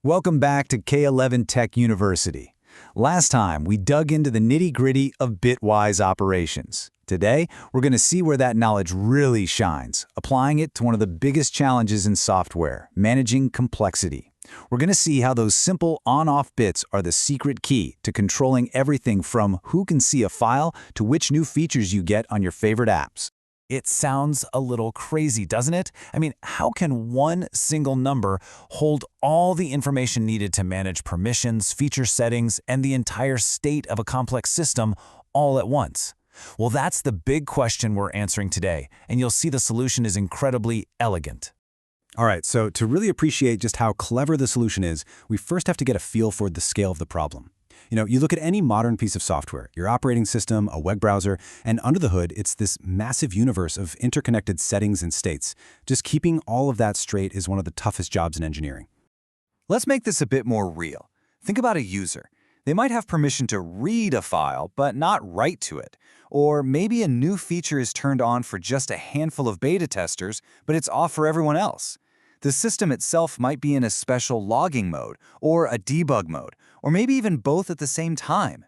Welcome back to K11 Tech University. Last time, we dug into the nitty-gritty of bitwise operations. Today, we're going to see where that knowledge really shines, applying it to one of the biggest challenges in software, managing complexity. We're going to see how those simple on-off bits are the secret key to controlling everything from who can see a file to which new features you get on your favorite apps. It sounds a little crazy, doesn't it? I mean, how can one single number hold all the information needed to manage permissions, feature settings, and the entire state of a complex system all at once? Well, that's the big question we're answering today, and you'll see the solution is incredibly elegant. All right, so to really appreciate just how clever the solution is, we first have to get a feel for the scale of the problem. You look at any modern piece of software, your operating system, a web browser, and under the hood, it's this massive universe of interconnected settings and states. Just keeping all of that straight is one of the toughest jobs in engineering. Let's make this a bit more real. Think about a user. They might have permission to read a file, but not write to it. Or maybe a new feature is turned on for just a handful of beta testers, but it's off for everyone else. The system itself might be in a special logging mode, or a debug mode, or maybe even both at the same time.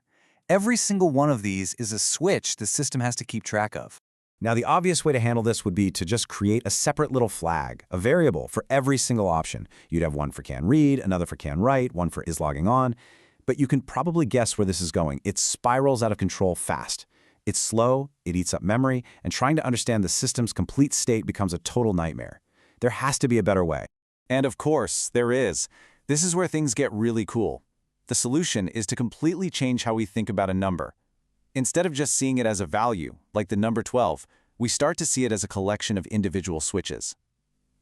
Every single one of these is a switch the system has to keep track of. Now, the obvious way to handle this would be to just create a separate little flag, a variable for every single option. You'd have one for can read, another for can write, one for is logging on. But you can probably guess where this is going. It spirals out of control fast. It's slow, it eats up memory, and trying to understand the system's complete state becomes a total nightmare. There has to be a better way. And of course, there is. This is where things get really cool. The solution is to completely change how we think about a number. Instead of just seeing it as a value, like the number 12, we start to see it as a collection of individual switches.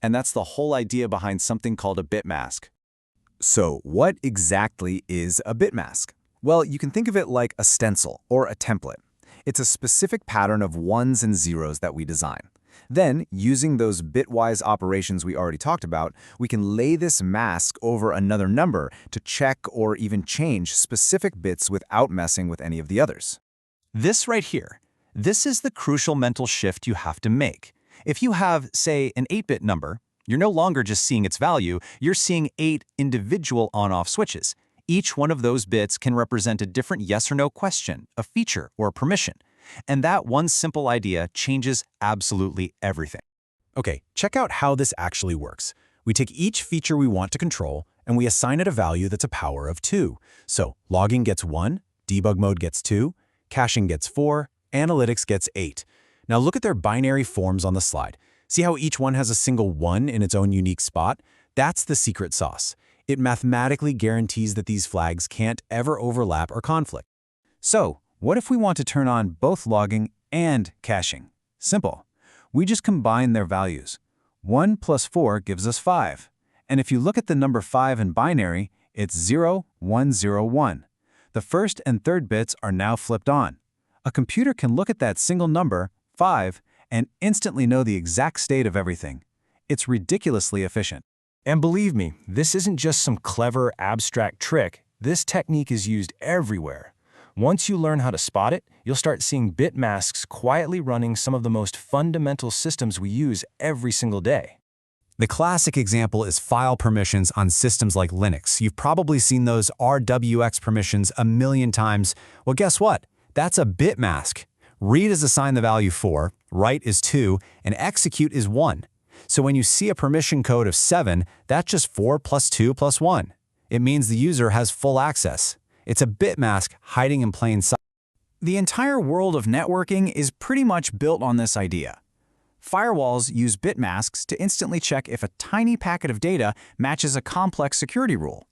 And that's the whole idea behind something called a bit mask. So what exactly is a bit mask? Well, you can think of it like a stencil or a template. It's a specific pattern of ones and zeros that we design. Then, using those bitwise operations we already talked about, we can lay this mask over another number to check or even change specific bits without messing with any of the others. This right here, this is the crucial mental shift you have to make. If you have, say, an 8-bit number, you're no longer just seeing its value, you're seeing 8 individual on-off switches. Each one of those bits can represent a different yes or no question, a feature, or a permission. And that one simple idea changes absolutely everything. Okay, check out how this actually works. We take each feature we want to control, and we assign it a value that's a power of 2. So logging gets 1, debug mode gets 2, caching gets 4, analytics gets 8. Now look at their binary forms on the slide. See how each one has a single 1 in its own unique spot? That's the secret sauce. It mathematically guarantees that these flags can't ever overlap or conflict. So, what if we want to turn on both logging and caching? Simple. We just combine their values. 1 plus 4 gives us 5. And if you look at the number 5 in binary, it's 0, 1, 0, 1. The first and third bits are now flipped on. A computer can look at that single number, 5, and instantly know the exact state of everything. It's ridiculously efficient. And believe me, this isn't just some clever, abstract trick. This technique is used everywhere. Once you learn how to spot it, you'll start seeing bit masks quietly running some of the most fundamental systems we use every single day. The classic example is file permissions on systems like Linux. You've probably seen those RWX permissions a million times. Well, guess what? That's a bit mask. Read is assigned the value 4, write is 2, and execute is 1. So when you see a permission code of 7, that's just 4 plus 2 plus 1. It means the user has full access. It's a bit mask hiding in plain sight. The entire world of networking is pretty much built on this idea. Firewalls use bit masks to instantly check if a tiny packet of data matches a complex security rule.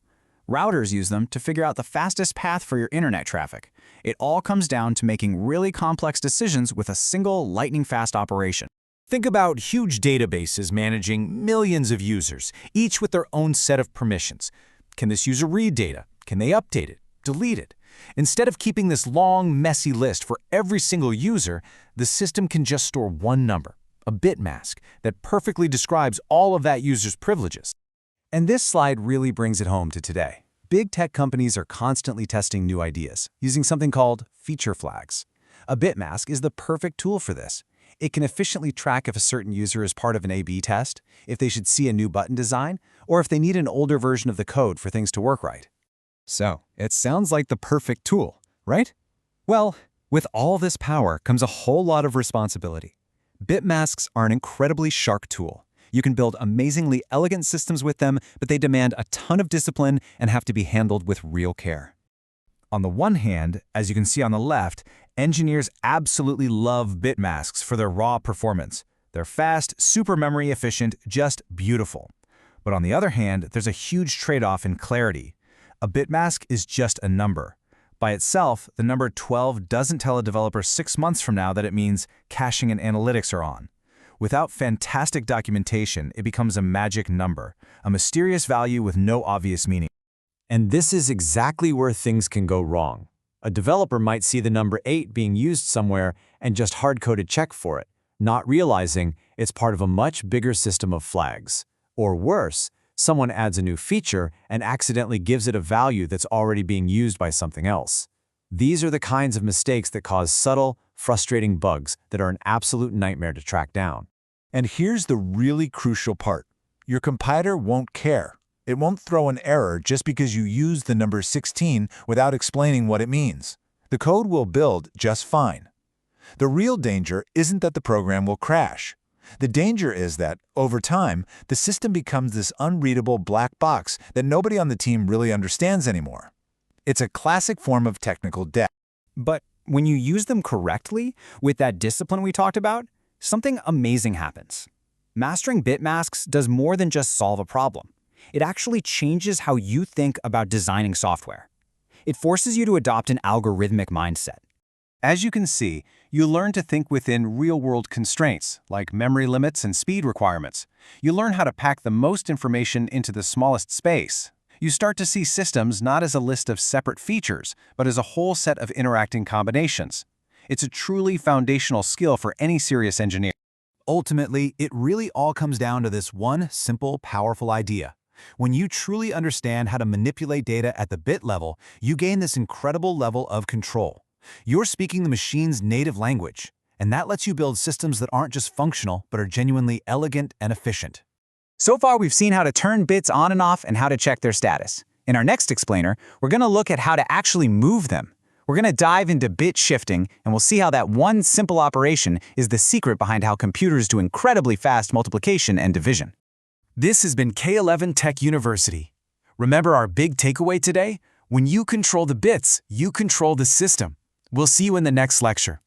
Routers use them to figure out the fastest path for your internet traffic. It all comes down to making really complex decisions with a single lightning-fast operation. Think about huge databases managing millions of users, each with their own set of permissions. Can this user read data? Can they update it? Delete it? Instead of keeping this long, messy list for every single user, the system can just store one number, a bit mask, that perfectly describes all of that user's privileges. And this slide really brings it home to today. Big tech companies are constantly testing new ideas, using something called feature flags. A bit mask is the perfect tool for this. It can efficiently track if a certain user is part of an A/B test, if they should see a new button design, or if they need an older version of the code for things to work right. So, it sounds like the perfect tool, right? Well, with all this power comes a whole lot of responsibility. Bit masks are an incredibly sharp tool. You can build amazingly elegant systems with them, but they demand a ton of discipline and have to be handled with real care. On the one hand, as you can see on the left, engineers absolutely love bit masks for their raw performance. They're fast, super memory efficient, just beautiful. But on the other hand, there's a huge trade-off in clarity. A bit mask is just a number. By itself, the number 12 doesn't tell a developer 6 months from now that it means caching and analytics are on. Without fantastic documentation, it becomes a magic number, a mysterious value with no obvious meaning. And this is exactly where things can go wrong. A developer might see the number 8 being used somewhere and just hard-coded check for it, not realizing it's part of a much bigger system of flags. Or worse, someone adds a new feature and accidentally gives it a value that's already being used by something else. These are the kinds of mistakes that cause subtle, frustrating bugs that are an absolute nightmare to track down. And here's the really crucial part. Your compiler won't care. It won't throw an error just because you use the number 16 without explaining what it means. The code will build just fine. The real danger isn't that the program will crash. The danger is that, over time, the system becomes this unreadable black box that nobody on the team really understands anymore. It's a classic form of technical debt. But when you use them correctly, with that discipline we talked about, something amazing happens. Mastering bit masks does more than just solve a problem. It actually changes how you think about designing software. It forces you to adopt an algorithmic mindset. As you can see, you learn to think within real-world constraints, like memory limits and speed requirements. You learn how to pack the most information into the smallest space. You start to see systems not as a list of separate features, but as a whole set of interacting combinations. It's a truly foundational skill for any serious engineer. Ultimately, it really all comes down to this one simple, powerful idea. When you truly understand how to manipulate data at the bit level, you gain this incredible level of control. You're speaking the machine's native language, and that lets you build systems that aren't just functional, but are genuinely elegant and efficient. So far, we've seen how to turn bits on and off and how to check their status. In our next explainer, we're going to look at how to actually move them. We're going to dive into bit shifting, and we'll see how that one simple operation is the secret behind how computers do incredibly fast multiplication and division. This has been K11 Tech University. Remember our big takeaway today? When you control the bits, you control the system. We'll see you in the next lecture.